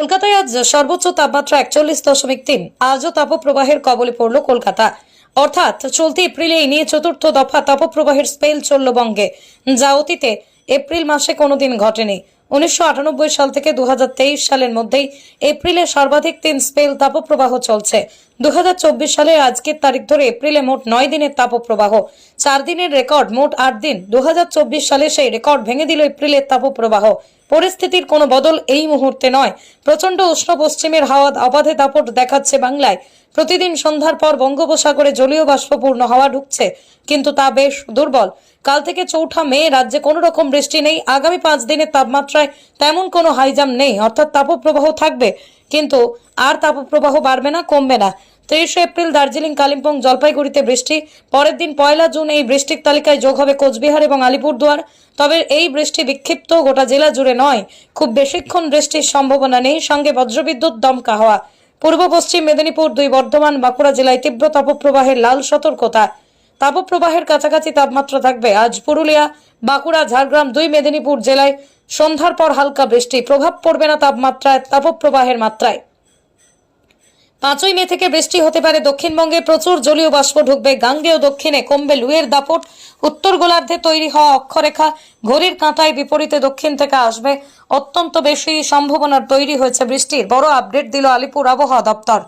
কলকাতায় আজ সর্বোচ্চ তাপমাত্রা 41.3। আজও তাপপ্রবাহের কবলে পড়ল কলকাতা। অর্থাৎ চলতি এপ্রিলেই নিয়ে চতুর্থ দফা তাপপ্রবাহের স্পেল চলল বঙ্গে, যা অতীতে এপ্রিল মাসে কোনোদিন ঘটেনি। 1998 সাল থেকে 2023 সালের মধ্যেই এপ্রিলে সর্বাধিক 3 স্পেল তাপপ্রবাহ চলছে। 2024 সালের আজকের তারিখ ধরে এপ্রিলে মোট 9 দিনের তাপপ্রবাহ, 4 দিনের রেকর্ড মোট 8 দিন। 2024 সালে সেই রেকর্ড ভেঙে দিল এপ্রিলের তাপপ্রবাহ। পরিস্থিতির কোনো বদল এই মুহূর্তে নয়। প্রচন্ড উষ্ণ পশ্চিমের হাওয়া অবাধে দাপট দেখাচ্ছে বাংলায়। প্রতিদিন সন্ধ্যার পর বঙ্গোপসাগরে জলীয় বাষ্পপূর্ণ হাওয়া ঢুকছে, কিন্তু তা বেশ দুর্বল। কাল থেকে 4 মে রাজ্যে কোনো রকম বৃষ্টি নেই। আগামী 5 দিনের তাপমাত্রায় তেমন কোনো হাইজাম নেই, অর্থাৎ তাপপ্রবাহ থাকবে, কিন্তু আর তাপপ্রবাহ বাড়বে না, কমবে না। 23 এপ্রিল দার্জিলিং, কালিম্পং, জলপাইগুড়িতে বৃষ্টি। পরের দিন 1 জুন এই বৃষ্টির তালিকায় যোগ হবে কোচবিহার এবং আলিপুরদুয়ার। তবে এই বৃষ্টি বিক্ষিপ্ত, গোটা জেলা জুড়ে নয়। খুব বেশিক্ষণ বৃষ্টির সম্ভাবনা নেই, সঙ্গে বজ্রবিদ্যুৎ, দমকা হাওয়া। পূর্ব পশ্চিম মেদিনীপুর, 2 বর্ধমান, বাঁকুড়া জেলায় তীব্র তাপপ্রবাহের লাল সতর্কতা। তাপপ্রবাহের কাছাকাছি তাপমাত্রা থাকবে আজ পুরুলিয়া, বাঁকুড়া, ঝাড়গ্রাম, 2 মেদিনীপুর জেলায় সন্ধ্যার পর হালকা বৃষ্টি। প্রভাব পড়বে না তাপপ্রবাহের মাত্রায়। 5 মে থেকে বৃষ্টি হতে পারে দক্ষিণবঙ্গে। প্রচুর জলীয় বাষ্প ঢুকবে গাঙ্গেয় দক্ষিণে, কমবে লুয়ের দাপট। উত্তর গোলার্ধে তৈরি হওয়া অক্ষরেখা ঘড়ির কাঁটায় বিপরীতে দক্ষিণ থেকে আসবে। অত্যন্ত বেশি সম্ভাবনার তৈরি হয়েছে বৃষ্টির। বড় আপডেট দিল আলিপুর আবহাওয়া দপ্তর।